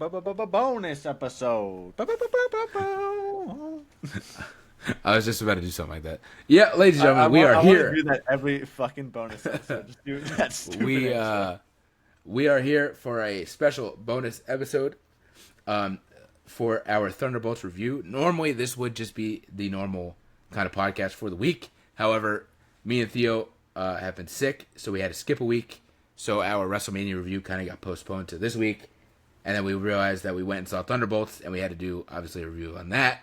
bonus episode. I was just about to do something like that. Yeah, ladies and gentlemen, we are here. I want to do that every fucking bonus episode. Just do that stupid we are here for a special bonus episode for our Thunderbolts review. Normally, this would just be the normal kind of podcast for the week. However, me and Theo have been sick, so we had to skip a week. So our WrestleMania review kind of got postponed to this week. And then we realized that we went and saw Thunderbolts, and we had to do, obviously, a review on that.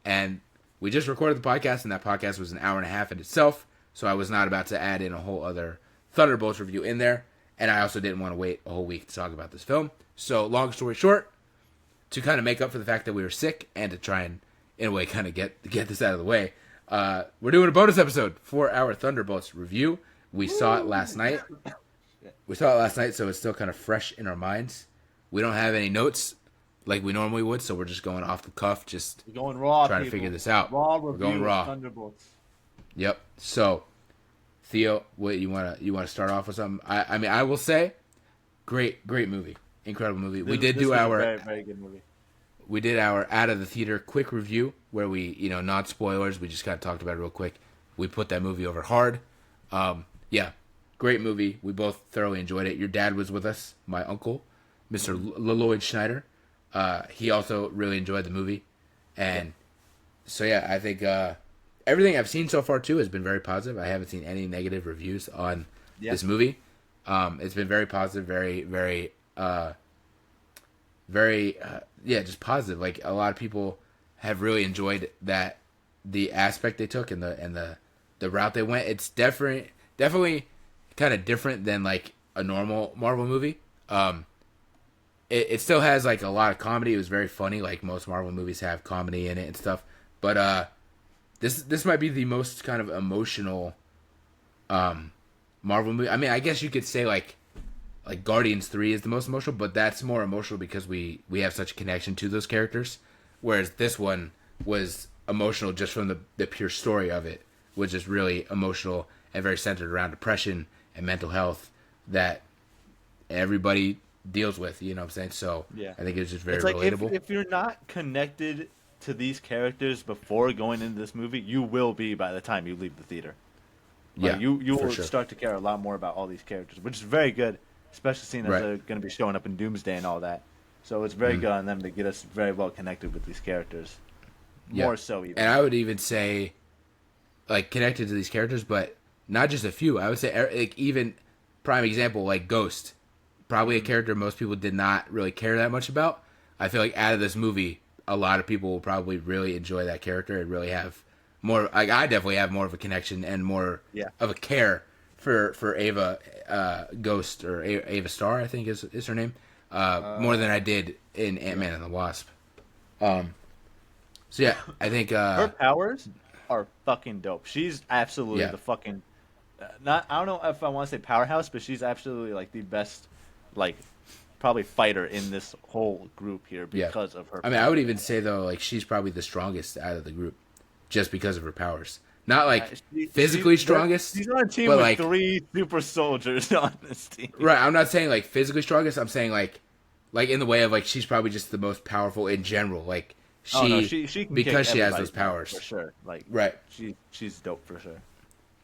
And we just recorded the podcast, and that podcast was an hour and a half in itself. So I was not about to add in a whole other Thunderbolts review in there. And I also didn't want to wait a whole week to talk about this film. So long story short, to kind of make up for the fact that we were sick and to try and, in a way, kind of get this out of the way, we're doing a bonus episode for our Thunderbolts review. We saw it last night. So it's still kind of fresh in our minds. We don't have any notes like we normally would, so we're just going off the cuff, we're going raw, trying to figure this out. We're going raw. Thunderbolts. Yep. So, Theo, what you want to start off with something? I mean, I will say, great movie, incredible movie. We did do our very, very good movie. We did our out of the theater quick review where we, not spoilers. We just kind of talked about it real quick. We put that movie over hard. Yeah, great movie. We both thoroughly enjoyed it. Your dad was with us, my uncle, Mr. Lloyd Schneider. He also really enjoyed the movie. And so, yeah, I think everything I've seen so far, too, has been very positive. I haven't seen any negative reviews on this movie. It's been very positive, very, just positive. Like, a lot of people have really enjoyed the aspect they took and the route they went. It's definitely kind of different than, like, a normal Marvel movie. It still has, like, a lot of comedy. It was very funny, like most Marvel movies have comedy in it and stuff. But this might be the most kind of emotional Marvel movie. I mean, I guess you could say, like Guardians 3 is the most emotional, but that's more emotional because we have such a connection to those characters. Whereas this one was emotional just from the pure story of it, which is really emotional and very centered around depression and mental health that everybody deals with, you know what I'm saying? So yeah. I think it's just very like relatable. If you're not connected to these characters before going into this movie, you will be by the time you leave the theater. Like, you will start to care a lot more about all these characters, which is very good, especially seeing as they're going to be showing up in Doomsday and all that. So it's very good on them to get us very well connected with these characters. More so even. And I would even say, like, connected to these characters, but not just a few. I would say, like, even prime example, like Ghost. Probably a character most people did not really care that much about. I feel like out of this movie, a lot of people will probably really enjoy that character and really have more. Like, I definitely have more of a connection and more of a care for Ava Ghost, or Ava Starr, I think is her name, more than I did in Ant-Man and the Wasp. So yeah, I think her powers are fucking dope. She's absolutely the fucking I don't know if I want to say powerhouse, but she's absolutely like the best, like, probably fighter in this whole group here because of her powers. I mean, I would even say, though, like, she's probably the strongest out of the group just because of her powers. Not, like, physically strongest. She's on a team with, like, 3 super soldiers on this team. Right, I'm not saying, like, physically strongest. I'm saying, like in the way of, like, she's probably just the most powerful in general. Like, she can because she has those powers. For sure. Like, right. She's dope for sure.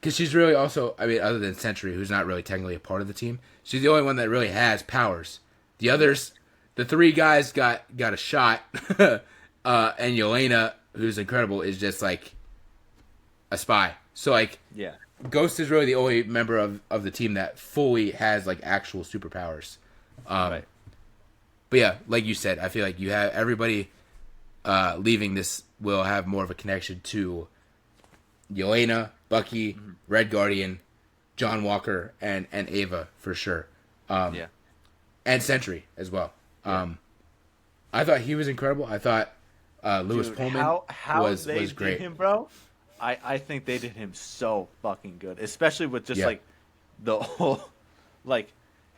Because she's really also, I mean, other than Sentry, who's not really technically a part of the team, she's the only one that really has powers. The others, the 3 guys got a shot, and Yelena, who's incredible, is just, like, a spy. So, like, Ghost is really the only member of the team that fully has, like, actual superpowers. Right. But yeah, like you said, I feel like you have everybody leaving this will have more of a connection to Yelena, Bucky, Red Guardian, John Walker, and Ava for sure. And Sentry as well. I thought he was incredible. I thought Lewis Pullman was great. Did him, bro. I think they did him so fucking good, especially with just like the whole like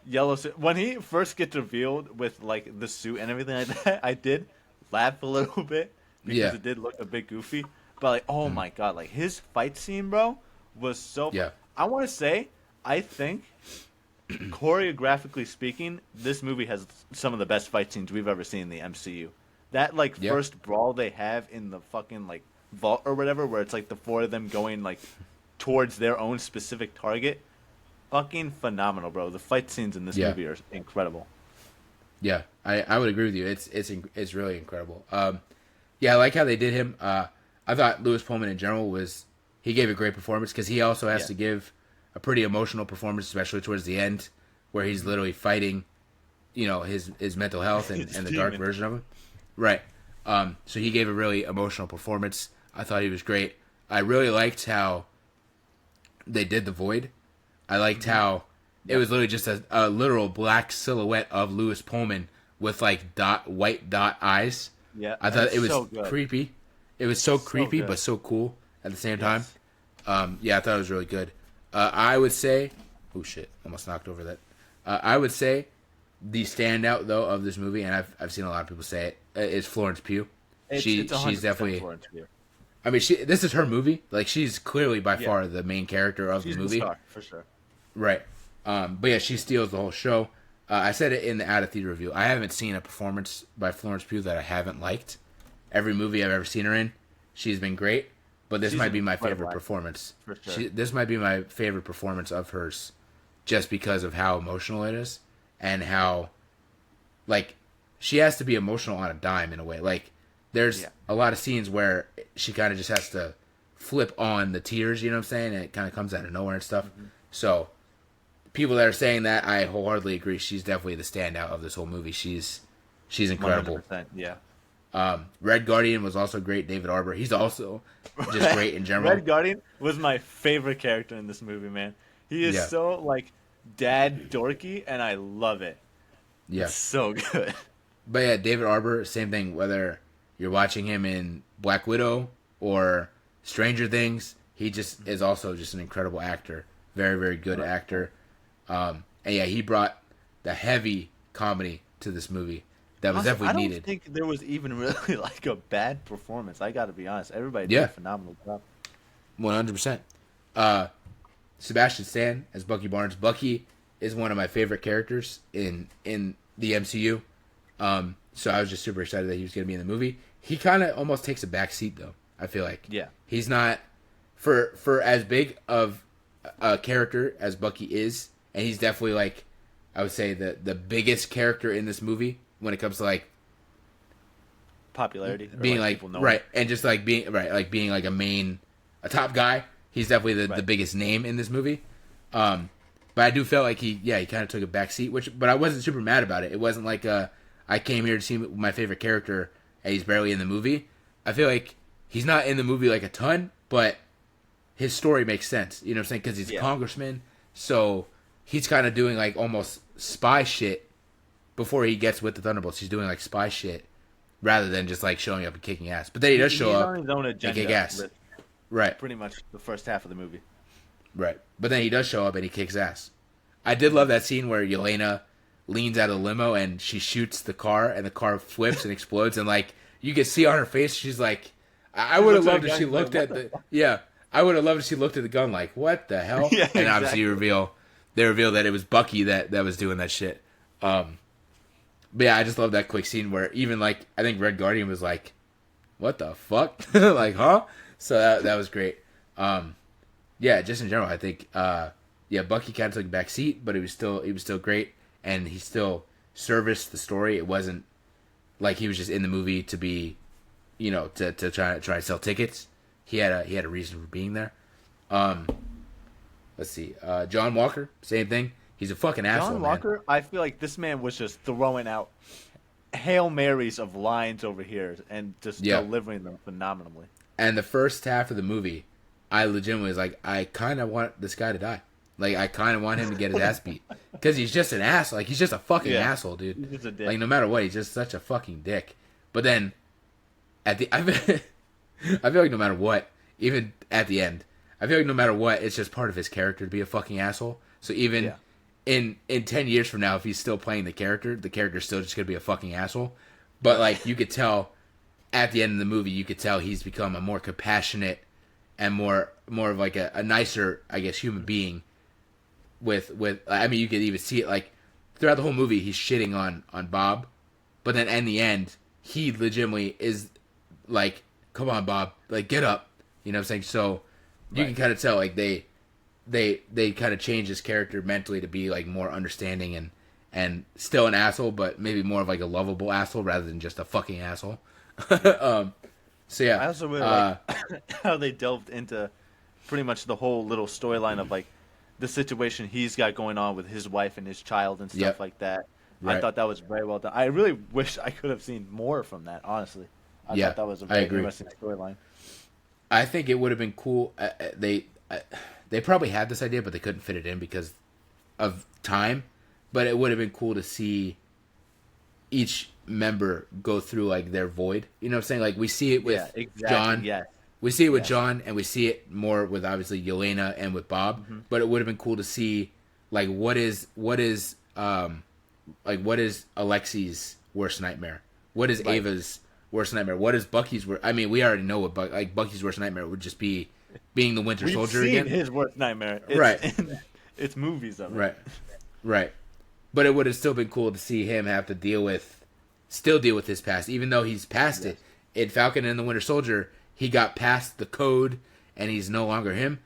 yellow suit. When he first gets revealed with like the suit and everything like that, I did laugh a little bit because it did look a bit goofy. But like, oh my god, like his fight scene, bro, was so. I want to say, I think choreographically speaking, this movie has some of the best fight scenes we've ever seen in the MCU. That like first brawl they have in the fucking like vault or whatever, where it's like the four of them going like towards their own specific target, fucking phenomenal, bro. The fight scenes in this movie are incredible. Yeah, I would agree with you. It's really incredible. Yeah, I like how they did him. I thought Lewis Pullman in general he gave a great performance because he also has to give a pretty emotional performance, especially towards the end, where he's literally fighting, his mental health and the dark version of him. Right. So he gave a really emotional performance. I thought he was great. I really liked how they did the Void. I liked how it was literally just a literal black silhouette of Lewis Pullman with like white dot eyes. Yeah, I thought it was so creepy. It was so creepy, but so cool at the same time. Yeah, I thought it was really good. I would say, oh shit, almost knocked over that. I would say the standout though of this movie, and I've seen a lot of people say it, is Florence Pugh. She's definitely Florence Pugh. I mean, this is her movie. Like, she's clearly by far the main character of the movie. The star, for sure. Right. But yeah, she steals the whole show. I said it in the Out of Theater review. I haven't seen a performance by Florence Pugh that I haven't liked. Every movie I've ever seen her in, she's been great. But this might be my favorite performance. For sure. This might be my favorite performance of hers, just because of how emotional it is and how, like, she has to be emotional on a dime in a way. Like, there's a lot of scenes where she kind of just has to flip on the tears, you know what I'm saying? And it kind of comes out of nowhere and stuff. Mm-hmm. So, people that are saying that, I wholeheartedly agree. She's definitely the standout of this whole movie. She's incredible. 100%, yeah. Red Guardian was also great. David Arbor. He's also just great in general. Red Guardian was my favorite character in this movie, man. He is so, like, dad dorky, and I love it. Yeah. It's so good. But yeah, David Arbor, same thing. Whether you're watching him in Black Widow or Stranger Things, he just is also just an incredible actor. Very, very good actor. And yeah, he brought the heavy comedy to this movie. That was definitely needed. I don't think there was even really like a bad performance. I got to be honest. Everybody did a phenomenal job. 100%. Sebastian Stan as Bucky Barnes. Bucky is one of my favorite characters in the MCU. So I was just super excited that he was going to be in the movie. He kind of almost takes a back seat though. I feel like he's not for as big of a character as Bucky is, and he's definitely like I would say the biggest character in this movie. When it comes to like popularity, being like right, and just like being right, like being like a top guy, he's definitely the biggest name in this movie. But I do feel like he kind of took a back seat, but I wasn't super mad about it. It wasn't like I came here to see my favorite character and he's barely in the movie. I feel like he's not in the movie like a ton, but his story makes sense. You know what I'm saying? Because he's a congressman, so he's kind of doing like almost spy shit. Before he gets with the Thunderbolts, he's doing like spy shit rather than just like showing up and kicking ass. But then he does show up on his own agenda and kick ass. Right. Pretty much the first half of the movie. Right. But then he does show up and he kicks ass. I did love that scene where Yelena leans out of the limo and she shoots the car and the car flips and explodes and like you can see on her face she's like I would have loved if she looked at the I would have loved if she looked at the gun like what the hell? Yeah, and obviously they reveal that it was Bucky that was doing that shit. But yeah, I just love that quick scene where even like I think Red Guardian was like, "What the fuck?" Like, huh? So that was great. Yeah, just in general, I think Bucky kind of took a back seat, but he was still great, and he still serviced the story. It wasn't like he was just in the movie to be, to try to sell tickets. He had a reason for being there. Let's see, John Walker, same thing. He's a fucking asshole, John Walker, man. I feel like this man was just throwing out Hail Marys of lines over here and just delivering them phenomenally. And the first half of the movie, I legitimately was like, I kind of want this guy to die. Like, I kind of want him to get his ass beat. Because he's just an asshole. Like, he's just a fucking asshole, dude. He's just a dick. Like, no matter what, he's just such a fucking dick. But then, I feel like no matter what, even at the end, I feel like no matter what, it's just part of his character to be a fucking asshole. So even... Yeah. In 10 years from now, if he's still playing the character's still just going to be a fucking asshole. But, like, you could tell at the end of the movie, you could tell he's become a more compassionate and more of, like, a nicer, I guess, human being with I mean, you could even see it like throughout the whole movie. He's shitting on Bob, but then in the end, he legitimately is like, "Come on, Bob, like get up." You know what I'm saying? So you can kind of tell like they kind of change his character mentally to be like more understanding and still an asshole, but maybe more of like a lovable asshole rather than just a fucking asshole. So yeah, I also really like how they delved into pretty much the whole little storyline of like the situation he's got going on with his wife and his child and stuff like that. Right. I thought that was very well done. I really wish I could have seen more from that. Honestly, I thought that was a very interesting storyline. I think it would have been cool. They probably had this idea, but they couldn't fit it in because of time. But it would have been cool to see each member go through like their void. You know what I'm saying? Like we see it with John. Yeah. We see it with John, and we see it more with obviously Yelena and with Bob. Mm-hmm. But it would have been cool to see like what is Alexi's worst nightmare? What is Ava's worst nightmare? What is Bucky's worst? I mean, we already know what Bucky's worst nightmare would just be being the Winter Soldier again. His worst nightmare, it's movies of it. Right. But it would have still been cool to see him have to deal with his past, even though he's past it. In Falcon and the Winter Soldier, he got past the code, and he's no longer him.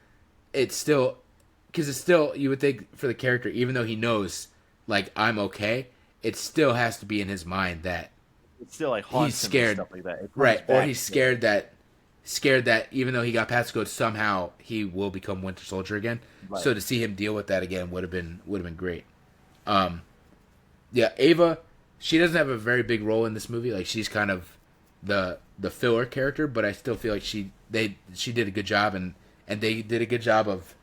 It's still, because it's still, you would think for the character, even though he knows, like, I'm okay, it still has to be in his mind that it's still like haunts he's scared, him and stuff like that. Right? Or he's scared that even though he got past the code, somehow he will become Winter Soldier again. Right. So to see him deal with that again would have been great. Ava, she doesn't have a very big role in this movie. Like she's kind of the filler character, but I still feel like she did a good job and they did a good job of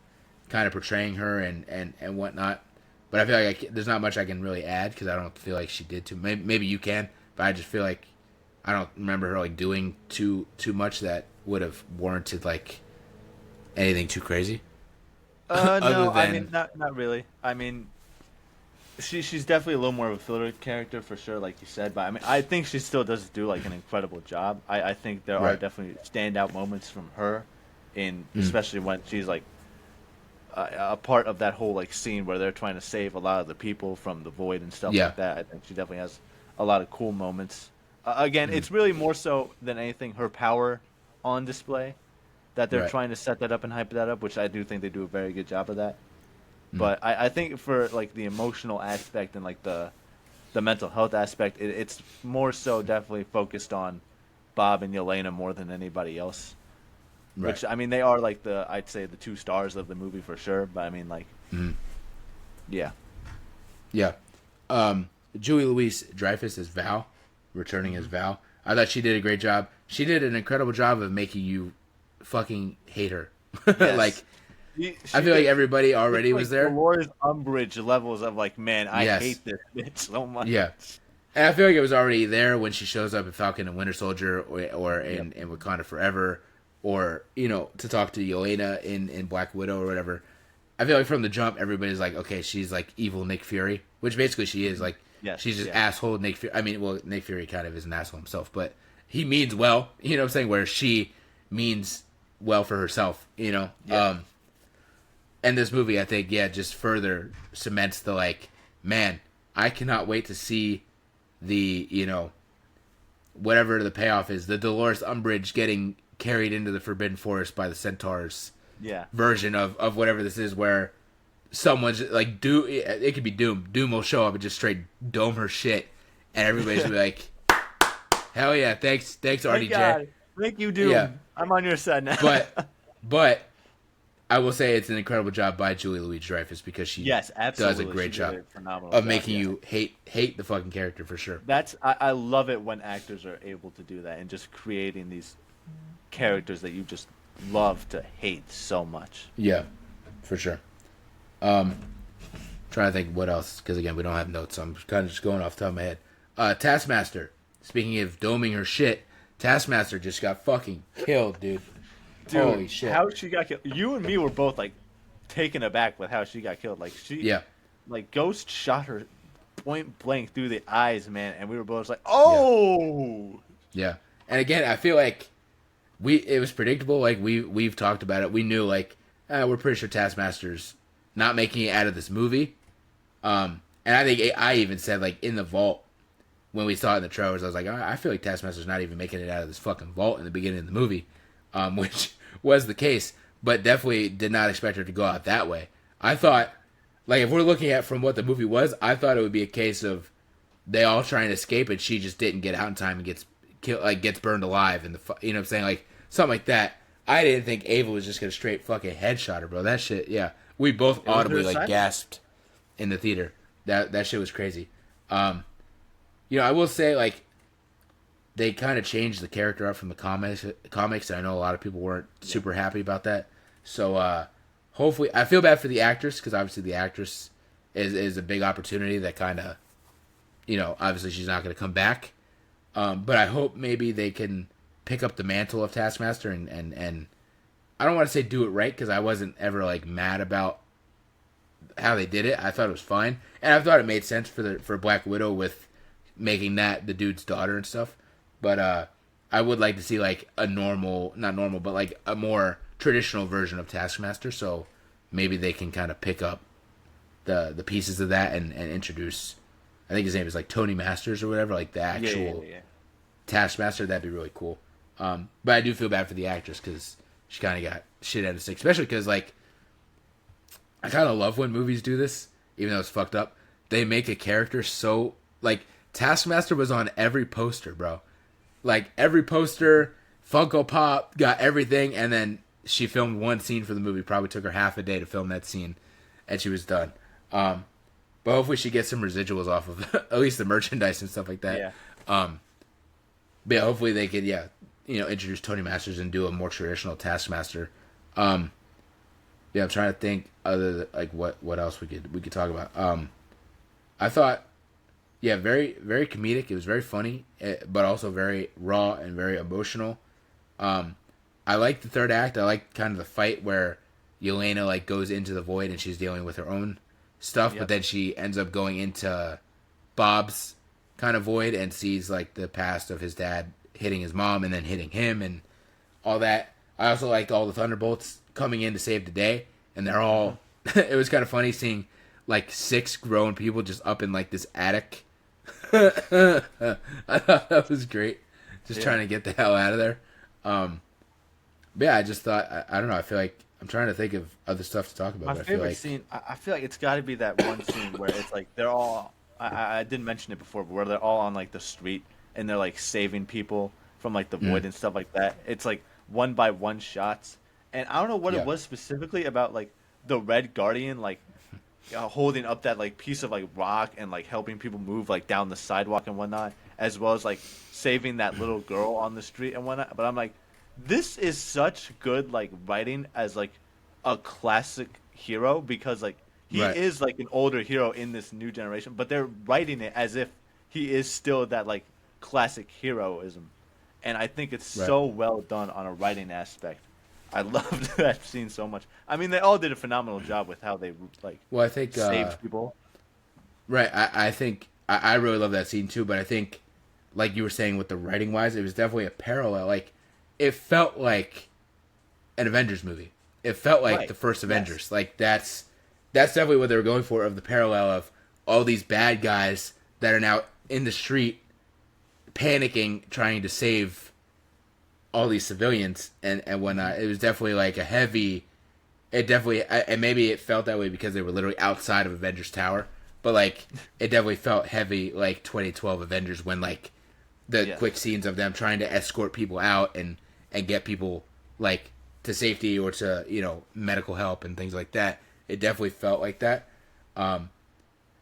kind of portraying her and whatnot. But I feel like there's not much I can really add because I don't feel like she did too. Maybe you can, but I just feel like I don't remember her like doing too much that would have warranted like anything too crazy. No, I mean not really. I mean, she's definitely a little more of a filler character for sure, like you said. But I mean, I think she still does do like an incredible job. I think there are definitely standout moments from her, especially when she's like a part of that whole like scene where they're trying to save a lot of the people from the void and stuff like that. I think she definitely has a lot of cool moments. Again, it's really more so than anything her power on display that they're trying to set that up and hype that up, which I do think they do a very good job of that. But I think for like the emotional aspect and like the mental health aspect, it's more so definitely focused on Bob and Yelena more than anybody else. Right. Which I mean, they are like I'd say the two stars of the movie for sure. But I mean, like, yeah. Julie Louis-Dreyfus as Val, returning as Val. I thought she did a great job. She did an incredible job of making you fucking hate her. Yes. Like. I feel like everybody already was there. Dolores Umbridge levels of like, man, I hate this bitch so much. Yeah, and I feel like it was already there when she shows up in Falcon and Winter Soldier, or in Wakanda Forever, or to talk to Yelena in Black Widow or whatever. I feel like from the jump, everybody's like, okay, she's like evil Nick Fury, which basically she is. Like, she's just asshole Nick Fury. I mean, well, Nick Fury kind of is an asshole himself, but he means well. You know what I'm saying? Where she means well for herself. And this movie, I think, just further cements the, like, man, I cannot wait to see the, whatever the payoff is, the Dolores Umbridge getting carried into the Forbidden Forest by the Centaurs version of whatever this is, where someone's, like, it could be Doom. Doom will show up and just straight dome her shit, and everybody's gonna be like, hell yeah, thanks RDJ. God. Thank you, Doom. Yeah. I'm on your side now. But I will say it's an incredible job by Julie Louis-Dreyfus because she does a great job of making you hate the fucking character for sure. I love it when actors are able to do that and just creating these characters that you just love to hate so much. Yeah, for sure. Trying to think what else, because again we don't have notes, so I'm kind of just going off the top of my head. Taskmaster. Speaking of doming her shit, Taskmaster just got fucking killed, dude. Dude, holy shit! How she got killed? You and me were both like taken aback with how she got killed. Like like Ghost shot her point blank through the eyes, man, and we were both like, "Oh!" Yeah. And again, I feel like it was predictable. Like we've talked about it. We knew like we're pretty sure Taskmaster's not making it out of this movie. And I think I even said, like, in the vault, when we saw it in the trailers, I was like, I feel like Taskmaster's not even making it out of this fucking vault in the beginning of the movie, which was the case, but definitely did not expect her to go out that way. I thought, like, if we're looking at from what the movie was, I thought it would be a case of they all trying to escape and she just didn't get out in time and gets killed, like, gets burned alive, and you know what I'm saying, like, something like that. I didn't think Ava was just gonna straight fucking headshot her, bro. That shit, yeah. We both audibly, like, gasped in the theater. That shit was crazy. You know, I will say, like, they kind of changed the character up from the comics, and I know a lot of people weren't super happy about that. So, hopefully, I feel bad for the actress, because obviously the actress is a big opportunity that kind of, you know, obviously she's not going to come back. But I hope maybe they can pick up the mantle of Taskmaster and I don't want to say do it right, because I wasn't ever, like, mad about how they did it. I thought it was fine, and I thought it made sense for Black Widow with making that the dude's daughter and stuff. But I would like to see, like, a not normal, but, like, a more traditional version of Taskmaster. So maybe they can kind of pick up the pieces of that and introduce. I think his name is, like, Tony Masters or whatever, like the actual Taskmaster. That'd be really cool. But I do feel bad for the actress, because she kind of got shit out of stick, especially because, like, I kind of love when movies do this, even though it's fucked up. They make a character so, like, Taskmaster was on every poster, bro. Like, every poster, Funko Pop, got everything, and then she filmed one scene for the movie. Probably took her half a day to film that scene, and she was done. But hopefully she gets some residuals off of at least the merchandise and stuff like that. Yeah. But yeah, hopefully they could, introduce Tony Masters and do a more traditional Taskmaster. Yeah, I'm trying to think like what else we could talk about. I thought, yeah, very very comedic. It was very funny, but also very raw and very emotional. I like the third act. I like kind of the fight where Yelena, like, goes into the void and she's dealing with her own stuff, but then she ends up going into Bob's kind of void and sees, like, the past of his dad hitting his mom and then hitting him and all that. I also liked all the Thunderbolts coming in to save the day, and they're all it was kind of funny seeing, like, 6 grown people just up in, like, this attic. I thought that was great, just trying to get the hell out of there. But yeah, I just thought, I don't know, I feel like I'm trying to think of other stuff to talk about. My favorite scene, I feel like it's got to be that one scene where it's like they're all, I didn't mention it before, but where they're all on, like, the street and they're, like, saving people from, like, the void and stuff like that. It's like one by one shots, and I don't know what it was specifically about, like, the Red Guardian, like, holding up that, like, piece of, like, rock and, like, helping people move, like, down the sidewalk and whatnot, as well as, like, saving that little girl on the street and whatnot. But I'm like, this is such good, like, writing as, like, a classic hero, because, like, he is, like, an older hero in this new generation, but they're writing it as if he is still that, like, classic heroism. And I think it's so well done on a writing aspect. I loved that scene so much. I mean, they all did a phenomenal job with how they, like, I think saved people. Right. I think I really love that scene too, but I think, like you were saying with the writing wise, it was definitely a parallel. Like, it felt like an Avengers movie. It felt like the first Avengers. Like, that's definitely what they were going for, of the parallel of all these bad guys that are now in the street panicking, trying to save all these civilians and whatnot. It was definitely like a heavy. It definitely, and maybe it felt that way because they were literally outside of Avengers Tower, but, like, it definitely felt heavy, like 2012 Avengers, when, like, the quick scenes of them trying to escort people out and get people, like, to safety or to, medical help and things like that. It definitely felt like that. And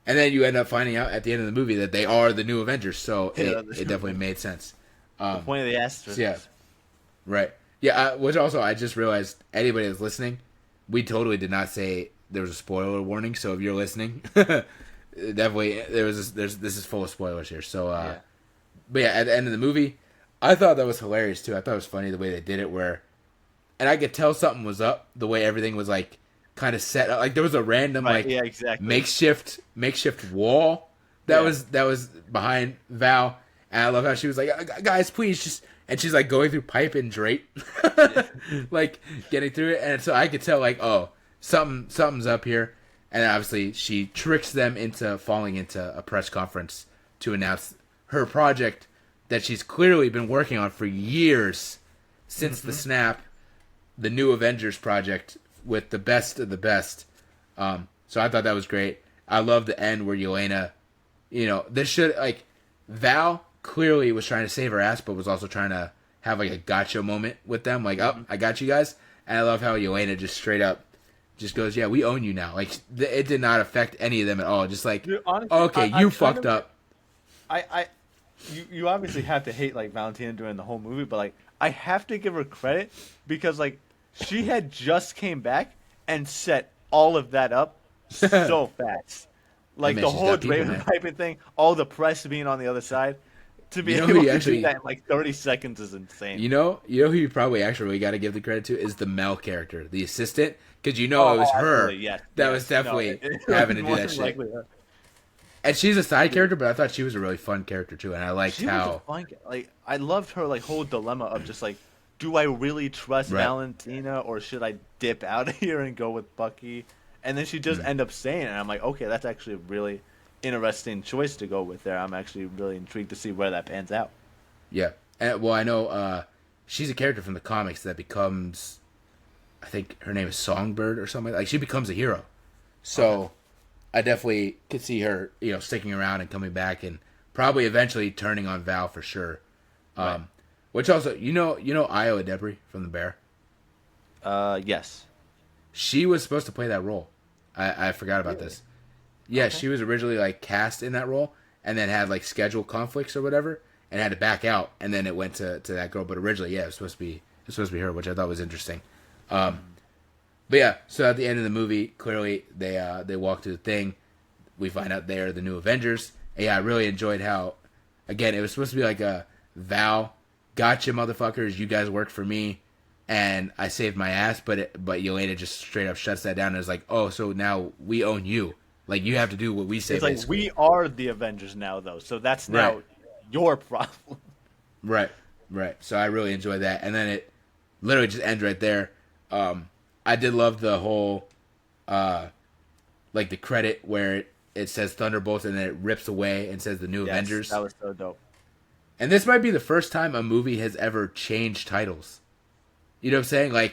then you end up finding out at the end of the movie that they are the new Avengers, so it definitely made sense. The point of the asterisk. Yeah. Right. Yeah, which also, I just realized, anybody that's listening, we totally did not say there was a spoiler warning, so if you're listening, definitely, this is full of spoilers here. So, but yeah, at the end of the movie, I thought that was hilarious too. I thought it was funny the way they did it, and I could tell something was up, the way everything was, like, kind of set up. Like, there was a random, makeshift wall that was behind Val, and I love how she was like, guys, please just, and she's, like, going through pipe and drape, like, getting through it, and so I could tell, like, oh, something's up here. And obviously, she tricks them into falling into a press conference to announce her project that she's clearly been working on for years since the snap, the New Avengers project with the best of the best. So I thought that was great. I love the end where Yelena, this should, Val clearly was trying to save her ass, but was also trying to have, a gotcha moment with them. Like, I got you guys. And I love how Yelena just straight up just goes, yeah, we own you now. Like, it did not affect any of them at all. Just like, dude, honestly, okay, you fucked up. You obviously have to hate, Valentina during the whole movie, but, I have to give her credit because, she had just came back and set all of that up so fast. The whole Draven piping thing, all the press being on the other side. To be able to do that in 30 seconds is insane. You know who you probably actually got to give the credit to is the Mel character, the assistant, because it was her that was definitely having to do that shit. And she's a side character, but I thought she was a really fun character too, and I liked how I loved her whole dilemma of just do I really trust Valentina or should I dip out of here and go with Bucky? And then she just end up saying it, and I'm like, okay, that's actually a really interesting choice to go with there. I'm actually really intrigued to see where that pans out. Yeah. And, well, I know she's a character from the comics that becomes, I think her name is Songbird or something. She becomes a hero. So I definitely could see her, sticking around and coming back and probably eventually turning on Val for sure. Which also, Io Debris from The Bear? Yes. She was supposed to play that role. I forgot about this. Yeah, she was originally cast in that role and then had schedule conflicts or whatever and had to back out, and then it went to that girl. But originally, it was supposed to be her, which I thought was interesting. But yeah, so at the end of the movie, clearly they walk through the thing. We find out they're the New Avengers. And yeah, I really enjoyed how, again, it was supposed to be a Val, gotcha, motherfuckers, you guys work for me, and I saved my ass. But Yelena just straight up shuts that down and is like, oh, so now we own you. You have to do what we say. It's we are the Avengers now, though, so that's now your problem. Right. So I really enjoyed that, and then it literally just ends right there. I did love the whole, the credit where it says Thunderbolts and then it rips away and says the New Avengers. That was so dope. And this might be the first time a movie has ever changed titles. You know what I'm saying?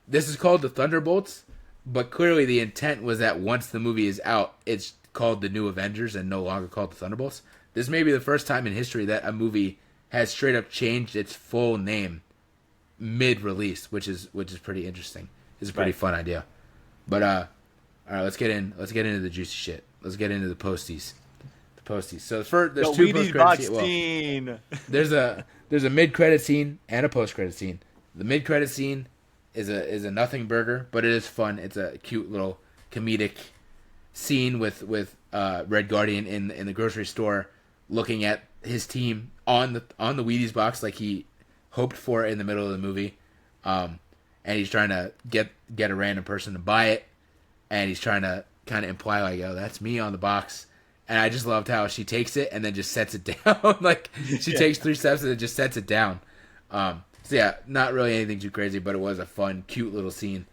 This is called the Thunderbolts, but clearly the intent was that once the movie is out, it's called the New Avengers and no longer called the Thunderbolts. This may be the first time in history that a movie has straight up changed its full name mid-release, which is pretty interesting. It's a pretty fun idea. But all right, let's get into the juicy shit. Let's get into the posties. So there's two post-credit scenes. Well, there's a mid-credit scene and a post-credit scene. The mid-credit scene is a nothing burger, but it is fun. It's a cute little comedic scene with Red Guardian in the grocery store, looking at his team on the Wheaties box like he hoped for in the middle of the movie, and he's trying to get a random person to buy it, and he's trying to kind of imply oh, that's me on the box. And I just loved how she takes it and then just sets it down. She takes 3 steps and then just sets it down. So yeah, not really anything too crazy, but it was a fun, cute little scene.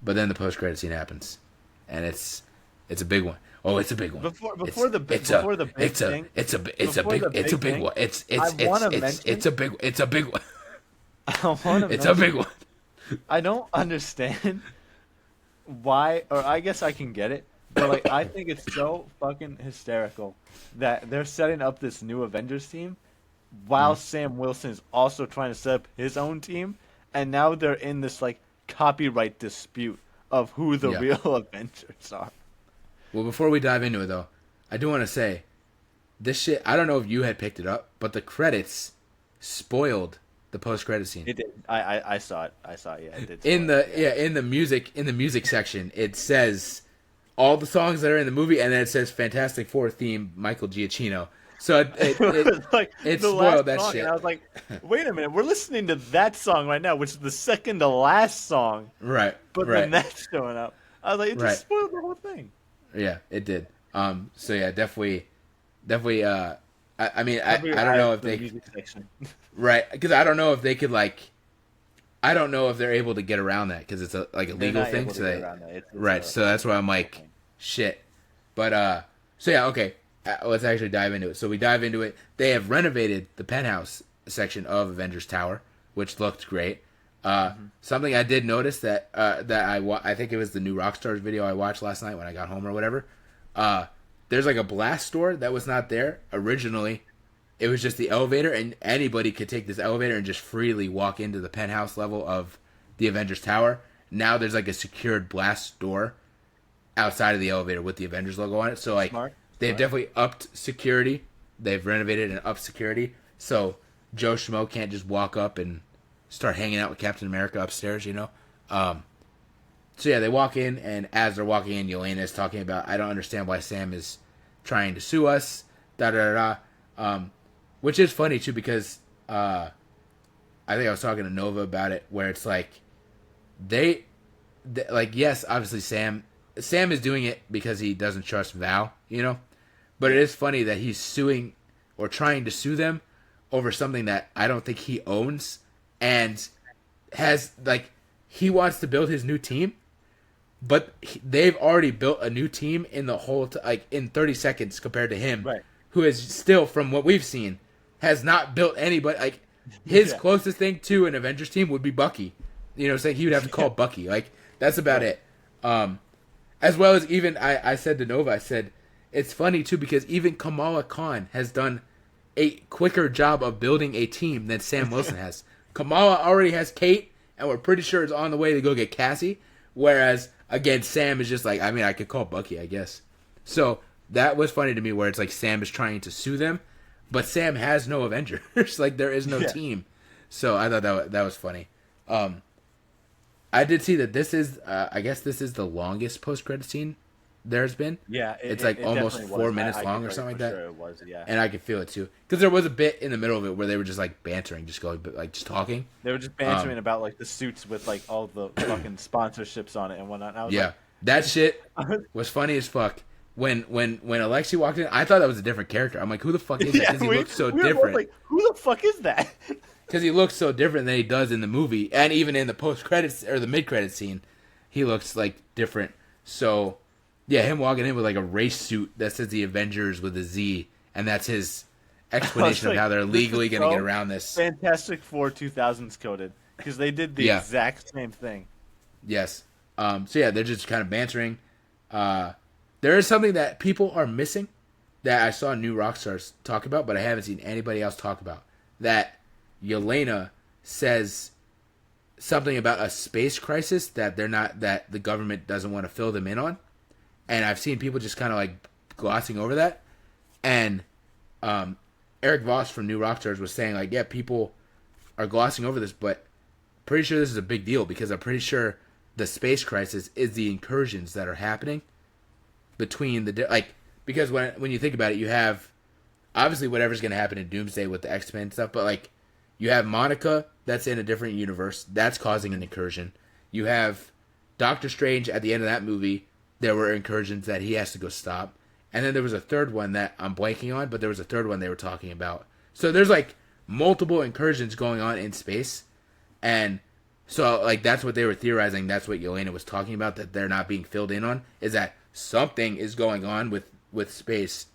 But then the post-credit scene happens, and it's a big one. Oh, it's a big one. Before the big thing. It's a big one. It's a big one. It's a big one. I don't understand why, or I guess I can get it, but I think it's so fucking hysterical that they're setting up this new Avengers team while Sam Wilson is also trying to set up his own team, and now they're in this copyright dispute of who the real Avengers are. Well, before we dive into it though, I do want to say this shit. I don't know if you had picked it up, but the credits spoiled the post-credit scene. It did. I saw it. Yeah, it did. In the music section, it says all the songs that are in the movie, and then it says Fantastic Four theme Michael Giacchino. So it spoiled that shit. And I was like, wait a minute, we're listening to that song right now, which is the second to last song. Right. But then that's showing up. I was like, it just spoiled the whole thing. Yeah, it did. So yeah, definitely. I mean, I don't know if they right, because I don't know if they could I don't know if they're able to get around that because it's a legal thing. So so that's why I'm like, shit. But so yeah, okay. Let's actually dive into it. So we dive into it. They have renovated the penthouse section of Avengers Tower, which looked great. Something I did notice that I think it was the new Rockstars video I watched last night when I got home or whatever. There's like a blast door that was not there originally. It was just the elevator, and anybody could take this elevator and just freely walk into the penthouse level of the Avengers Tower. Now there's like a secured blast door outside of the elevator with the Avengers logo on it. So like they've definitely upped security. They've renovated and upped security. So Joe Schmo can't just walk up and start hanging out with Captain America upstairs, you know? So yeah, they walk in, and as they're walking in, Yelena is talking about, I don't understand why Sam is trying to sue us, which is funny too, because I think I was talking to Nova about it, where it's like, they like, yes, obviously Sam is doing it because he doesn't trust Val, you know? But it is funny that he's suing or trying to sue them over something that I don't think he owns, and has, like, he wants to build his new team, but they've already built a new team in the whole, in 30 seconds compared to him, who is still, from what we've seen, has not built anybody. Like, his closest thing to an Avengers team would be Bucky. You know, saying he would have to call Bucky. Like, that's about it. As well as even, I said to Nova, I said, it's funny too, because even Kamala Khan has done a quicker job of building a team than Sam Wilson has. Kamala already has Kate, and we're pretty sure is on the way to go get Cassie. Whereas, again, Sam is just like, I mean, I could call Bucky, I guess. So that was funny to me, where it's like Sam is trying to sue them, but Sam has no Avengers. Like, there is no team. So I thought that was funny. I did see that this is, I guess this is the longest post-credit scene there's been. Yeah, it's like almost 4 minutes long or something like that. Sure it was, yeah. And I could feel it too, because there was a bit in the middle of it where they were just like bantering, just going, like, just talking. They were just bantering about like the suits with like all the fucking sponsorships on it and whatnot. And I was like, that shit was funny as fuck. When Alexi walked in, I thought that was a different character. I'm like, who the fuck is that? Because he looks so different. Like, who the fuck is that? Because he looks so different than he does in the movie, and even in the post credits or the mid credits scene, he looks like different. So, yeah, him walking in with like a race suit that says the Avengers with a Z, and that's his explanation of how they're legally going to get around this. Fantastic Four 2000s coded, because they did the exact same thing. Yes. So yeah, they're just kind of bantering. There is something that people are missing that I saw New Rockstars talk about, but I haven't seen anybody else talk about. That Yelena says something about a space crisis that that the government doesn't want to fill them in on. And I've seen people just kind of like glossing over that. And Eric Voss from New Rockstars was saying, like, yeah, people are glossing over this, but pretty sure this is a big deal, because I'm pretty sure the space crisis is the incursions that are happening between because when you think about it, you have obviously whatever's going to happen in Doomsday with the X-Men stuff, but like, you have Monica that's in a different universe that's causing an incursion. You have Doctor Strange at the end of that movie. There were incursions that he has to go stop. And then there was a third one that I'm blanking on, but there was a third one they were talking about. So there's like multiple incursions going on in space. And so like that's what they were theorizing. That's what Yelena was talking about, that they're not being filled in on, is that something is going on with space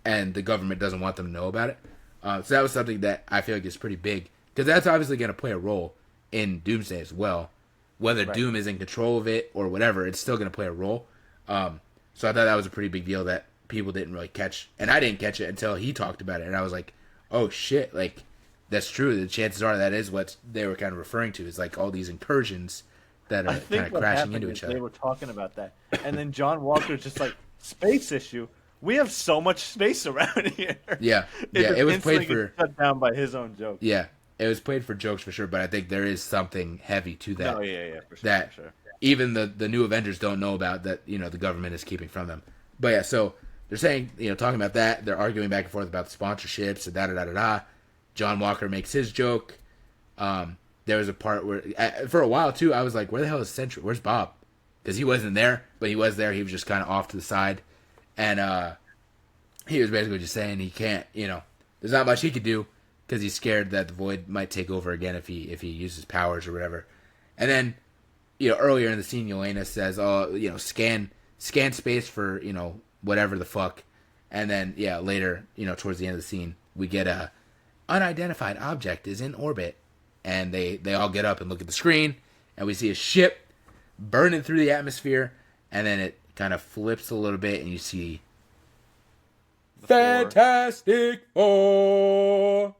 and the government doesn't want them to know about it. So that was something that I feel like is pretty big, because that's obviously going to play a role in Doomsday as well. Whether Doom is in control of it or whatever, it's still going to play a role. So I thought that was a pretty big deal that people didn't really catch. And I didn't catch it until he talked about it. And I was like, oh shit, like, that's true. The chances are that is what they were kind of referring to, is like all these incursions that are kind of crashing into each other. They were talking about that. And then John Walker's just like, space issue. We have so much space around here. Yeah, it was played for shut down by his own joke. Yeah, it was played for jokes for sure, but I think there is something heavy to that. Oh yeah, for sure. That for sure. Even the new Avengers don't know about, that, you know, the government is keeping from them. But yeah, so they're saying, you know, talking about that, they're arguing back and forth about the sponsorships and da. John Walker makes his joke. There was a part where for a while too, I was like, where the hell is Sentry? Where's Bob? Because he wasn't there, but he was there. He was just kind of off to the side. And he was basically just saying he can't, you know, there's not much he could do because he's scared that the Void might take over again if he uses powers or whatever. And then, you know, earlier in the scene, Yelena says, oh, you know, scan scan space for, whatever the fuck. And then, later, towards the end of the scene, we get a unidentified object is in orbit. And they all get up and look at the screen, and we see a ship burning through the atmosphere, and then it kind of flips a little bit, and you see Fantastic Four.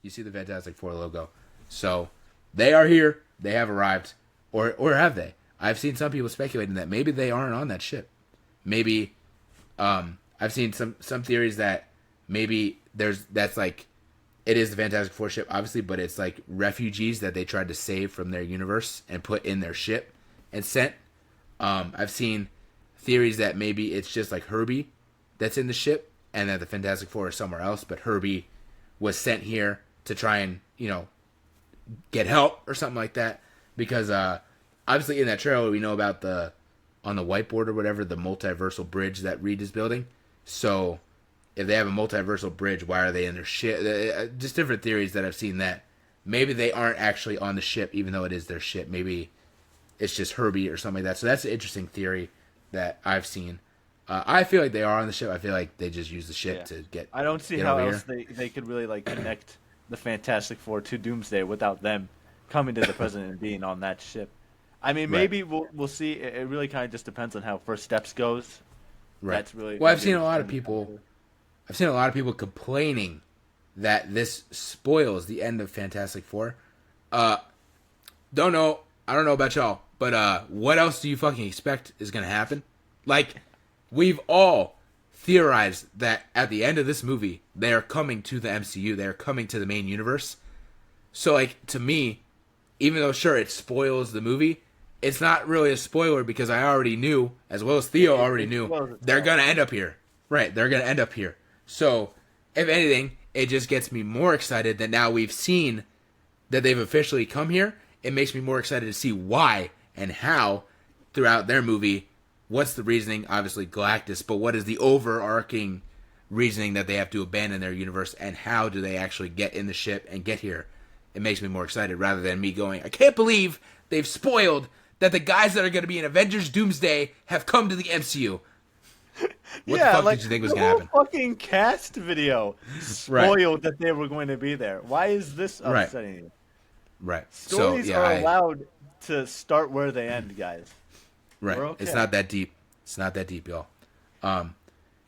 You see the Fantastic Four logo. So they are here. They have arrived, or have they? I've seen some people speculating that maybe they aren't on that ship. Maybe I've seen some theories that maybe that's like it is the Fantastic Four ship, obviously, but it's like refugees that they tried to save from their universe and put in their ship and sent. I've seen theories that maybe it's just like Herbie that's in the ship and that the Fantastic Four is somewhere else, but Herbie was sent here to try and, get help or something like that. Because obviously in that trailer we know about on the whiteboard or whatever, the multiversal bridge that Reed is building. So if they have a multiversal bridge, why are they in their ship? Just different theories that I've seen that maybe they aren't actually on the ship, even though it is their ship. Maybe it's just Herbie or something like that. So that's an interesting theory that I've seen. I feel like they are on the ship. I feel like they just use the ship to get. I don't see how else they could really like connect the Fantastic Four to Doomsday without them coming to the president and being on that ship. I mean, maybe we'll see. It really kind of just depends on how First Steps goes. Right. That's really well. I've seen a lot of people complaining that this spoils the end of Fantastic Four. Don't know. I don't know about y'all, but what else do you fucking expect is gonna happen? Like, we've all theorized that at the end of this movie, they are coming to the MCU. They are coming to the main universe. So, like, to me, even though, sure, it spoils the movie, it's not really a spoiler because I already knew, as well as Theo already knew, they're going to end up here. Right, they're going to end up here. So, if anything, it just gets me more excited that now we've seen that they've officially come here. It makes me more excited to see why and how throughout their movie. What's the reasoning? Obviously Galactus, but what is the overarching reasoning that they have to abandon their universe, and how do they actually get in the ship and get here? It makes me more excited rather than me going, I can't believe they've spoiled that the guys that are going to be in Avengers Doomsday have come to the MCU. What the fuck did you think was going to happen? The fucking cast video spoiled that they were going to be there. Why is this upsetting you? Right. Stories are allowed to start where they end, guys. Right. Okay. It's not that deep. It's not that deep, y'all.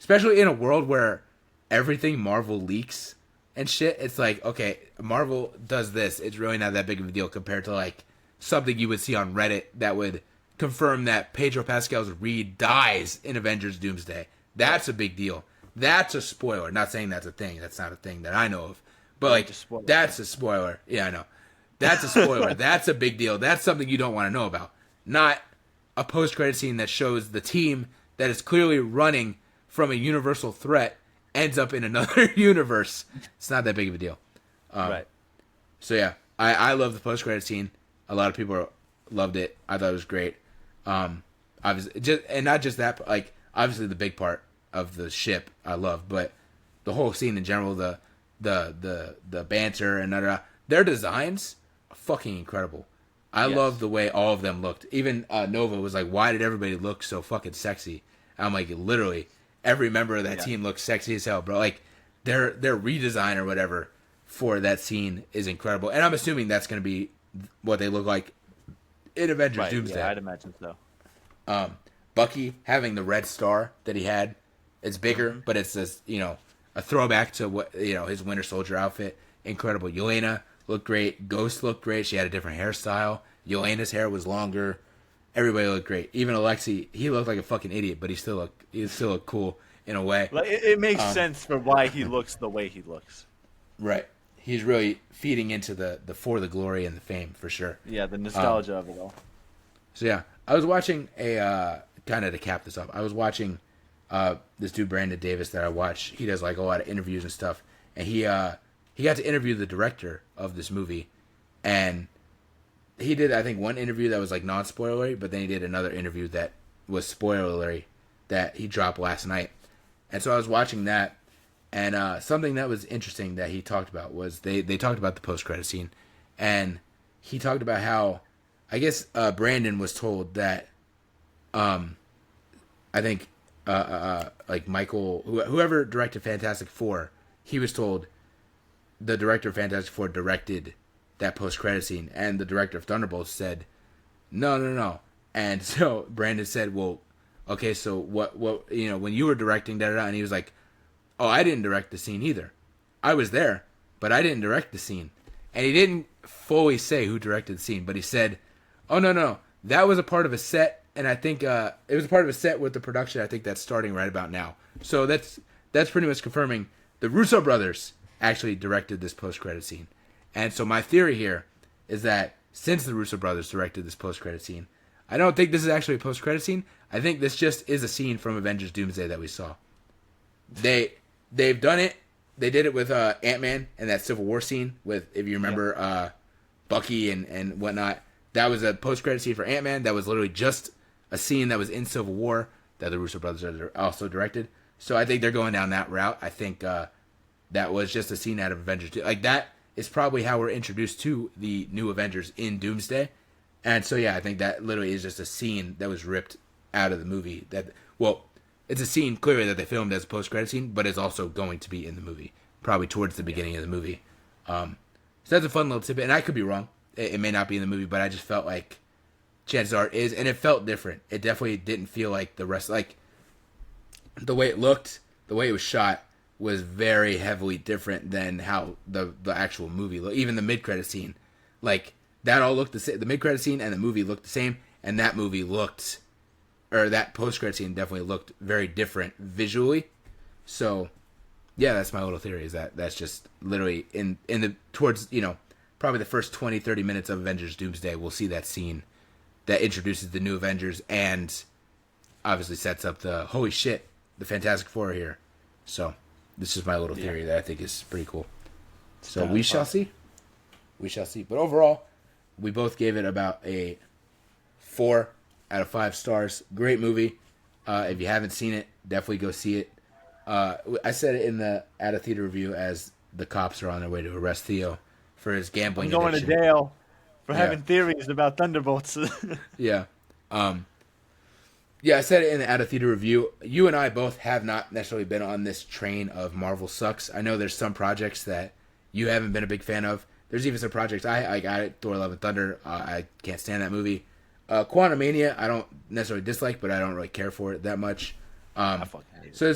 Especially in a world where everything Marvel leaks and shit. It's like, okay, Marvel does this. It's really not that big of a deal compared to like something you would see on Reddit that would confirm that Pedro Pascal's Reed dies in Avengers Doomsday. That's a big deal. That's a spoiler. Not saying that's a thing. That's not a thing that I know of. But like, that's a spoiler. Yeah, I know. That's a spoiler. That's a big deal. That's something you don't want to know about. Not a post-credit scene that shows the team that is clearly running from a universal threat ends up in another universe. It's not that big of a deal. Right. So yeah, I love the post-credit scene. A lot of people loved it. I thought it was great. Obviously, and not just that, but like obviously the big part of the ship I love, but the whole scene in general, the banter and their designs are fucking incredible. I love the way all of them looked. Even Nova was like, why did everybody look so fucking sexy? And I'm like, literally, every member of that team looks sexy as hell, bro. Like, their redesign or whatever for that scene is incredible. And I'm assuming that's going to be what they look like in Avengers Doomsday. Yeah, I'd imagine so. Bucky having the red star that he had, it's bigger, but it's this, a throwback to what, his Winter Soldier outfit. Incredible. Yelena looked great. Ghost looked great. She had a different hairstyle. Yelena's hair was longer. Everybody looked great. Even Alexei, he looked like a fucking idiot, but he still looked cool in a way. Like, it makes sense for why he looks the way he looks. Right. He's really feeding into the for the glory and the fame for sure. Yeah, the nostalgia of it all. So yeah, I was watching kind of to cap this up. I was watching this dude Brandon Davis that I watch. He does like a lot of interviews and stuff, and he got to interview the director of this movie, and he did, I think, one interview that was like non-spoilery, but then he did another interview that was spoilery that he dropped last night. And so I was watching that, and something that was interesting that he talked about was they talked about the post-credit scene, and he talked about how, I guess Brandon was told that I think like Michael, whoever directed Fantastic Four, he was told the director of Fantastic Four directed that post-credit scene, and the director of Thunderbolts said, no. And so Brandon said, well, okay, so what, when you were directing, and he was like, oh, I didn't direct the scene either. I was there, but I didn't direct the scene. And he didn't fully say who directed the scene, but he said, oh, no, that was a part of a set, and I think it was a part of a set with the production, I think that's starting right about now. So that's pretty much confirming the Russo brothers actually directed this post-credit scene. And so my theory here is that since the Russo brothers directed this post-credit scene, I don't think this is actually a post-credit scene. I think this just is a scene from Avengers Doomsday that we saw. They've done it. They did it with Ant-Man and that Civil War scene with, if you remember, Bucky and whatnot. That was a post-credit scene for Ant-Man. That was literally just a scene that was in Civil War that the Russo brothers also directed. So I think they're going down that route. I think that was just a scene out of Avengers 2. Like, that is probably how we're introduced to the new Avengers in Doomsday. And so, yeah, I think that literally is just a scene that was ripped out of the movie. It's a scene clearly that they filmed as a post-credit scene, but it's also going to be in the movie, probably towards the beginning of the movie. So that's a fun little tidbit, and I could be wrong. It may not be in the movie, but I just felt like chances are it is, and it felt different. It definitely didn't feel like the rest, like the way it looked, the way it was shot was very heavily different than how the actual movie looked. Even the mid-credit scene, like that all looked the same. The mid-credit scene and the movie looked the same, and that post-credit scene definitely looked very different visually. So, yeah, that's my little theory, is that's just literally in the towards, probably the first 20, 30 minutes of Avengers Doomsday, we'll see that scene that introduces the new Avengers and obviously sets up the holy shit, the Fantastic Four are here. So, this is my little theory that I think is pretty cool. So, we shall see. We shall see. But overall, we both gave it about a 4 out of 5 stars. Great movie. If you haven't seen it, definitely go see it. I said it in the at a theater review as the cops are on their way to arrest Theo for his gambling addiction. Going to jail for having theories about Thunderbolts. Yeah. Yeah, I said it in the at a theater review. You and I both have not necessarily been on this train of Marvel sucks. I know there's some projects that you haven't been a big fan of. There's even some projects I got it. Thor: Love and Thunder. I can't stand that movie. Quantumania, I don't necessarily dislike, but I don't really care for it that much. So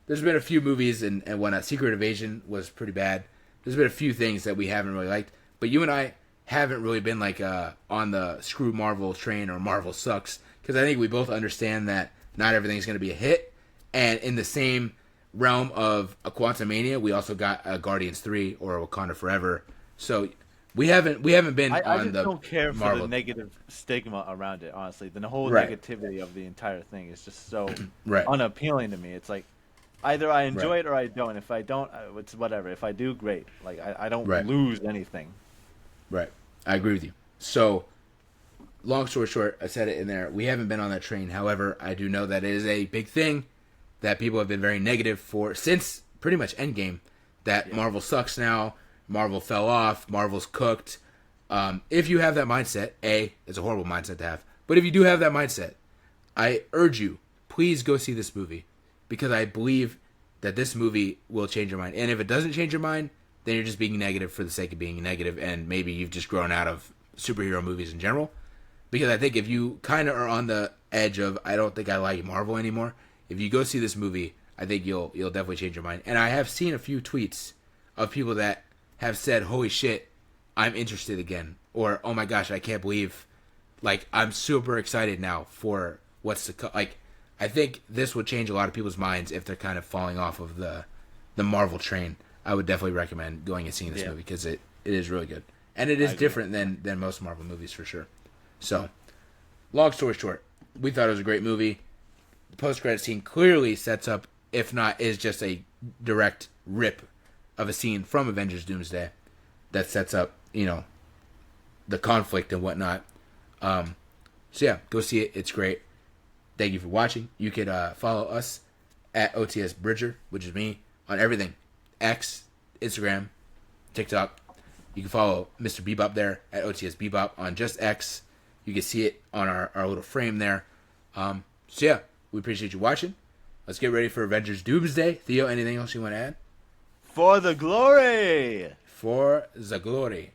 there's been a few movies and whatnot. Secret Invasion was pretty bad. There's been a few things that we haven't really liked, but you and I haven't really been like on the screw Marvel train or Marvel sucks, because I think we both understand that not everything's going to be a hit. And in the same realm of a Quantumania, we also got Guardians 3 or Wakanda Forever. So we haven't been on the I just don't care Marvel. for the negative stigma around it, honestly. The whole negativity of the entire thing is just so unappealing to me. It's like, either I enjoy it or I don't. If I don't, it's whatever. If I do, great. Like, I don't lose anything. Right. I agree with you. So, long story short, I said it in there. We haven't been on that train. However, I do know that it is a big thing that people have been very negative for since pretty much Endgame. That Marvel sucks now. Marvel fell off. Marvel's cooked. If you have that mindset, it's a horrible mindset to have. But if you do have that mindset, I urge you, please go see this movie. Because I believe that this movie will change your mind. And if it doesn't change your mind, then you're just being negative for the sake of being negative. And maybe you've just grown out of superhero movies in general. Because I think if you kind of are on the edge of, I don't think I like Marvel anymore, if you go see this movie, I think you'll definitely change your mind. And I have seen a few tweets of people that have said, holy shit, I'm interested again. Or, oh my gosh, I can't believe, like, I'm super excited now for what's to come. Like, I think this would change a lot of people's minds if they're kind of falling off of the Marvel train. I would definitely recommend going and seeing this movie because it is really good. And it is different than most Marvel movies for sure. So, long story short, we thought it was a great movie. The post-credit scene clearly sets up, if not is just a direct rip of a scene from Avengers Doomsday that sets up, the conflict and whatnot. So yeah, go see it. It's great. Thank you for watching. You could follow us at OTS Bridger, which is me, on everything. X, Instagram, TikTok. You can follow Mr. Bebop there at OTS Bebop on just X. You can see it on our little frame there. So yeah, We appreciate you watching. Let's get ready for Avengers Doomsday. Theo, anything else you want to add? For the glory! For the glory.